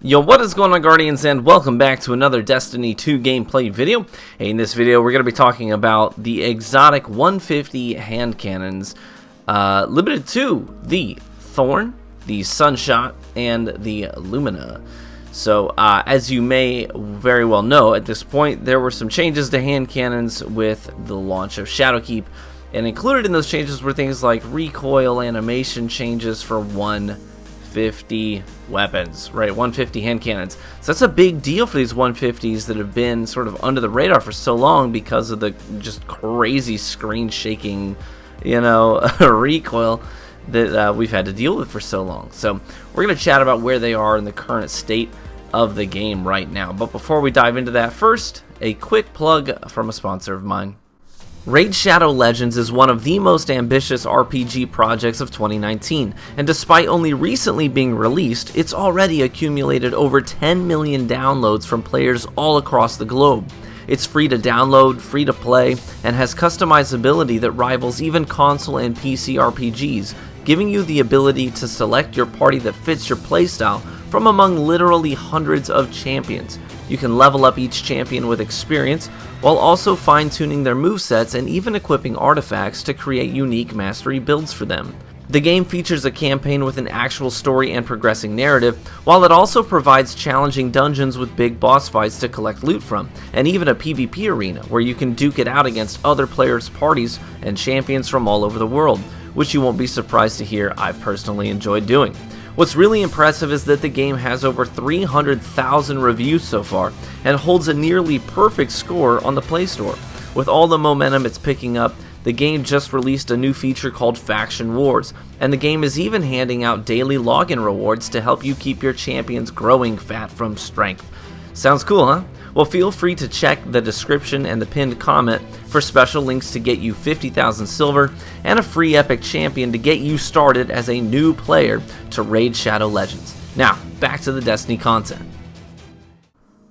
Yo, what is going on, Guardians, and welcome back to another Destiny 2 gameplay video. Hey, in this video, we're going to be talking about the exotic 150 hand cannons, limited to the Thorn, the Sunshot, and the Lumina. So, as you may very well know, at this point, there were some changes to hand cannons with the launch of Shadowkeep, and included in those changes were things like recoil animation changes for 150 weapons, right? 150 hand cannons. So that's a big deal for these 150s that have been sort of under the radar for so long because of the just crazy screen shaking, recoil that we've had to deal with for so long. So we're going to chat about where they are in the current state of the game right now. But before we dive into that, first, a quick plug from a sponsor of mine. Raid Shadow Legends is one of the most ambitious RPG projects of 2019, and despite only recently being released, it's already accumulated over 10 million downloads from players all across the globe. It's free to download, free to play, and has customizability that rivals even console and PC RPGs, giving you the ability to select your party that fits your playstyle from among literally hundreds of champions. You can level up each champion with experience, while also fine-tuning their movesets and even equipping artifacts to create unique mastery builds for them. The game features a campaign with an actual story and progressing narrative, while it also provides challenging dungeons with big boss fights to collect loot from, and even a PvP arena where you can duke it out against other players' parties and champions from all over the world, which you won't be surprised to hear I've personally enjoyed doing. What's really impressive is that the game has over 300,000 reviews so far, and holds a nearly perfect score on the Play Store. With all the momentum it's picking up, the game just released a new feature called Faction Wars, and the game is even handing out daily login rewards to help you keep your champions growing fat from strength. Sounds cool, huh? Well, feel free to check the description and the pinned comment for special links to get you 50,000 silver and a free epic champion to get you started as a new player to Raid Shadow Legends. Now, back to the Destiny content.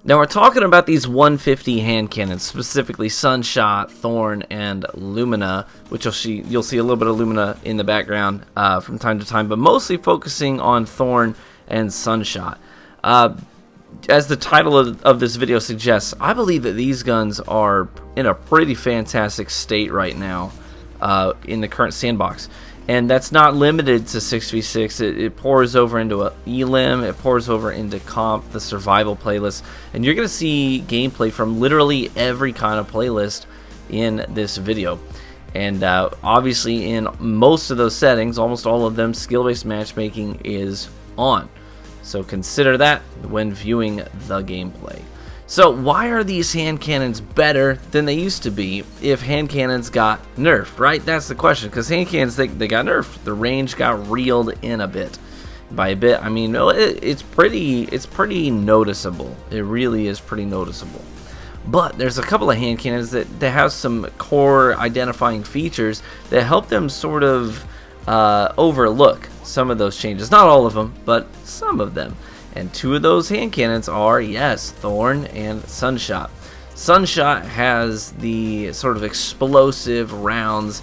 Now, we're talking about these 150 hand cannons, specifically Sunshot, Thorn, and Lumina, which you'll see a little bit of Lumina in the background from time to time, but mostly focusing on Thorn and Sunshot. As the title of this video suggests, I believe that these guns are in a pretty fantastic state right now in the current sandbox. And that's not limited to 6v6. It pours over into a elim, it pours over into comp, the survival playlist, and you're going to see gameplay from literally every kind of playlist in this video. And obviously in most of those settings, almost all of them, skill-based matchmaking is on. So consider that when viewing the gameplay. So why are these hand cannons better than they used to be if hand cannons got nerfed, right? That's the question, because hand cannons, they got nerfed. The range got reeled in a bit. By a bit, I mean, it's pretty noticeable. It really is pretty noticeable. But there's a couple of hand cannons that have some core identifying features that help them sort of overlook some of those changes. Not all of them, but some of them. And two of those hand cannons are, yes, Thorn and Sunshot. Sunshot has the sort of explosive rounds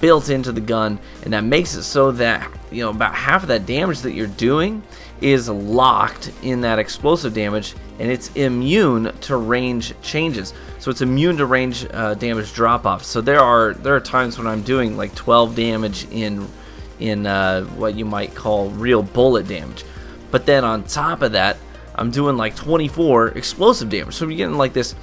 built into the gun, and that makes it so that about half of that damage that you're doing is locked in that explosive damage, and it's immune to range changes. So it's immune to range damage drop-off. So there are times when I'm doing like 12 damage in what you might call real bullet damage. But then on top of that, I'm doing like 24 explosive damage. So you're getting like this,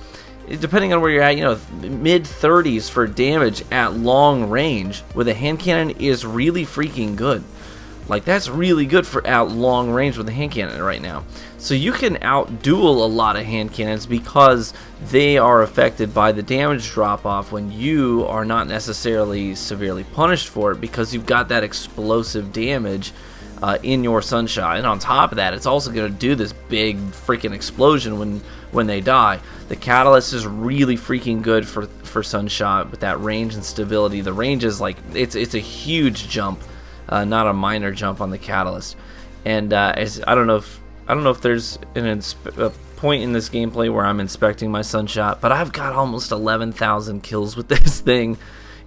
depending on where you're at, mid-30s for damage at long range with a hand cannon is really freaking good. Like, that's really good for at long range with a hand cannon right now. So you can out-duel a lot of hand cannons because they are affected by the damage drop-off when you are not necessarily severely punished for it, because you've got that explosive damage in your Sunshot. And on top of that, it's also going to do this big freaking explosion when they die. The catalyst is really freaking good for Sunshot with that range and stability. The range is like, it's a huge jump, not a minor jump on the catalyst. And I don't know if there's a point in this gameplay where I'm inspecting my Sunshot, but I've got almost 11,000 kills with this thing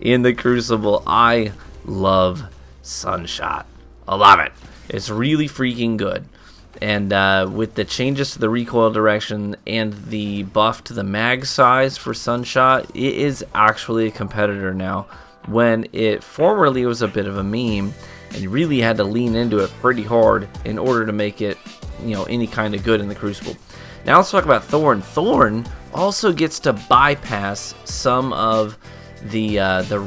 in the Crucible. I love Sunshot. I love it. It's really freaking good. And with the changes to the recoil direction and the buff to the mag size for Sunshot, it is actually a competitor now. When it formerly was a bit of a meme, and you really had to lean into it pretty hard in order to make it, you know, any kind of good in the Crucible. Now let's talk about Thorn. Thorn also gets to bypass some of the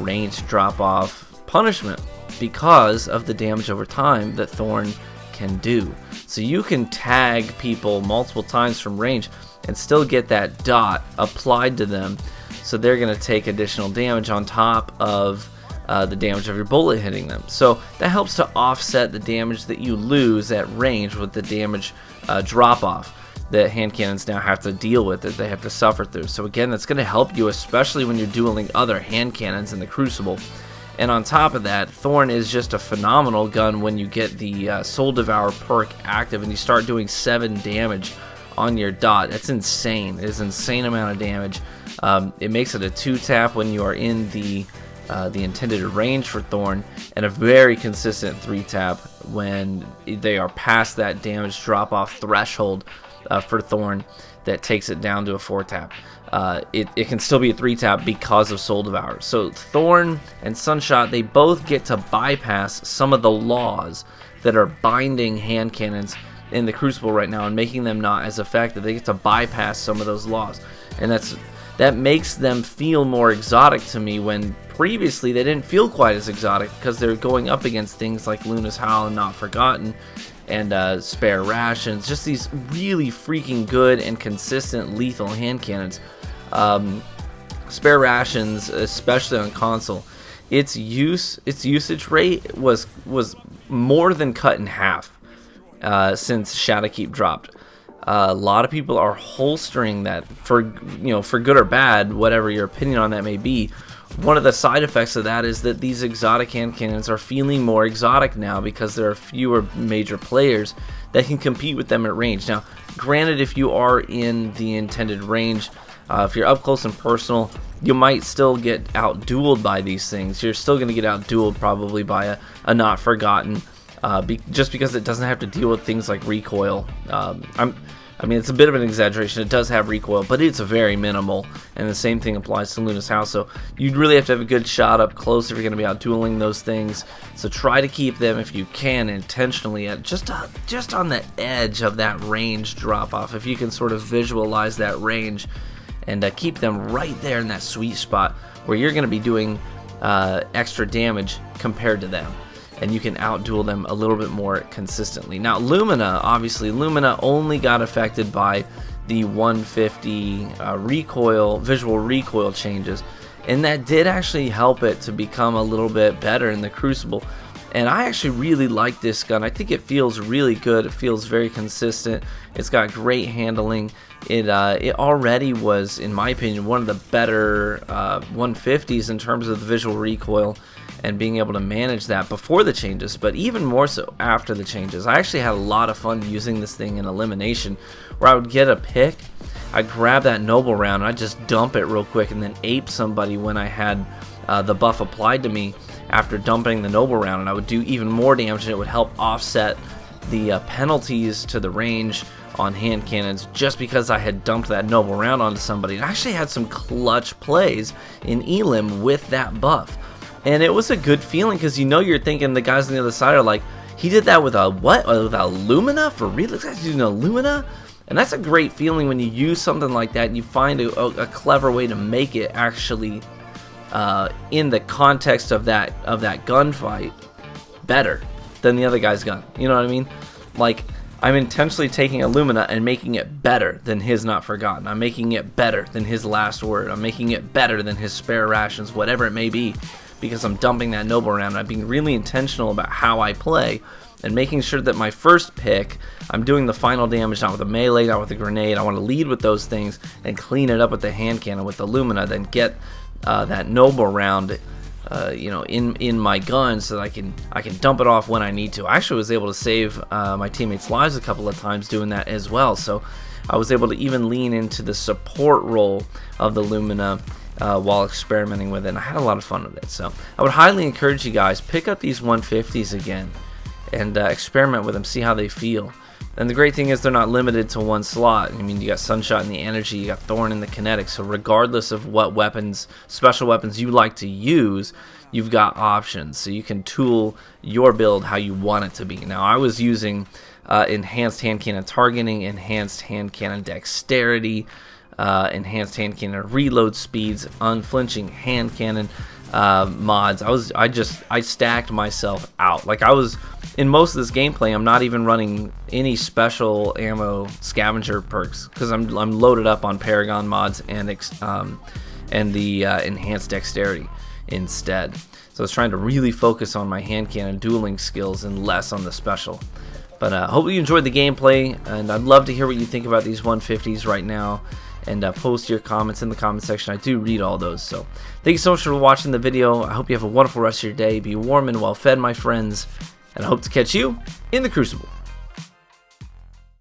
range drop-off punishment because of the damage over time that Thorn can do. So you can tag people multiple times from range and still get that dot applied to them, so they're going to take additional damage on top of the damage of your bullet hitting them. So that helps to offset the damage that you lose at range with the damage drop off that hand cannons now have to deal with, that they have to suffer through. So again, that's going to help you, especially when you're dueling other hand cannons in the Crucible. And on top of that, Thorn is just a phenomenal gun when you get the Soul Devour perk active and you start doing 7 damage on your dot. That's insane. It is an insane amount of damage. It makes it a 2-tap when you are in the intended range for Thorn, and a very consistent 3-tap when they are past that damage drop-off threshold for Thorn that takes it down to a 4-tap. It can still be a 3-tap because of Soul Devour. So Thorn and Sunshot, they both get to bypass some of the laws that are binding hand cannons in the Crucible right now and making them not as effective. They get to bypass some of those laws, and that makes them feel more exotic to me, when previously they didn't feel quite as exotic because they're going up against things like Luna's Howl and Not Forgotten and Spare Rations, just these really freaking good and consistent lethal hand cannons. Spare Rations, especially on console, its usage rate was more than cut in half since Shadowkeep dropped. A lot of people are holstering that for good or bad, whatever your opinion on that may be. One of the side effects of that is that these exotic hand cannons are feeling more exotic now because there are fewer major players that can compete with them at range. Now, granted, if you are in the intended range, if you're up close and personal, you might still get out-dueled by these things. You're still going to get out-dueled probably by a Not Forgotten, just because it doesn't have to deal with things like recoil. I mean, it's a bit of an exaggeration. It does have recoil, but it's very minimal, and the same thing applies to Luna's House. So you'd really have to have a good shot up close if you're going to be out dueling those things. So try to keep them, if you can, intentionally at just on the edge of that range drop-off. If you can sort of visualize that range and keep them right there in that sweet spot where you're going to be doing extra damage compared to them, and you can out-duel them a little bit more consistently. Now, Lumina, obviously, Lumina only got affected by the 150 visual recoil changes, and that did actually help it to become a little bit better in the Crucible. And I actually really like this gun. I think it feels really good. It feels very consistent. It's got great handling. It already was, in my opinion, one of the better 150s in terms of the visual recoil and being able to manage that before the changes, but even more so after the changes. I actually had a lot of fun using this thing in elimination, where I would get a pick, I'd grab that noble round, and I'd just dump it real quick and then ape somebody when I had the buff applied to me after dumping the noble round, and I would do even more damage, and it would help offset the penalties to the range on hand cannons just because I had dumped that noble round onto somebody. And I actually had some clutch plays in Elim with that buff. And it was a good feeling because you're thinking the guys on the other side are like, he did that with a what? With a Lumina? For real? This guy's using a Lumina? And that's a great feeling when you use something like that and you find a clever way to make it actually, in the context of that gunfight, better than the other guy's gun. You know what I mean? Like, I'm intentionally taking a Lumina and making it better than his Not Forgotten. I'm making it better than his Last Word. I'm making it better than his Spare Rations, whatever it may be, because I'm dumping that noble round. I'm being really intentional about how I play and making sure that my first pick, I'm doing the final damage not with a melee, not with a grenade. I want to lead with those things and clean it up with the hand cannon with the Lumina, then get that noble round in my gun so that I can dump it off when I need to. I actually was able to save my teammates' lives a couple of times doing that as well. So I was able to even lean into the support role of the Lumina while experimenting with it, and I had a lot of fun with it. So I would highly encourage you guys, pick up these 150s again and experiment with them, see how they feel. And the great thing is they're not limited to one slot. I mean, you got Sunshot in the energy, you got Thorn in the kinetic, so regardless of what weapons, special weapons you like to use, you've got options. So you can tool your build how you want it to be. Now, I was using enhanced hand cannon targeting, enhanced hand cannon dexterity, enhanced hand cannon reload speeds, unflinching hand cannon mods. I stacked myself out. Like, I was in most of this gameplay, I'm not even running any special ammo scavenger perks because I'm loaded up on Paragon mods and the enhanced dexterity instead. So I was trying to really focus on my hand cannon dueling skills and less on the special. But hope you enjoyed the gameplay, and I'd love to hear what you think about these 150s right now. And post your comments in the comment section. I do read all those. So thank you so much for watching the video. I hope you have a wonderful rest of your day. Be warm and well fed, my friends. And I hope to catch you in the Crucible.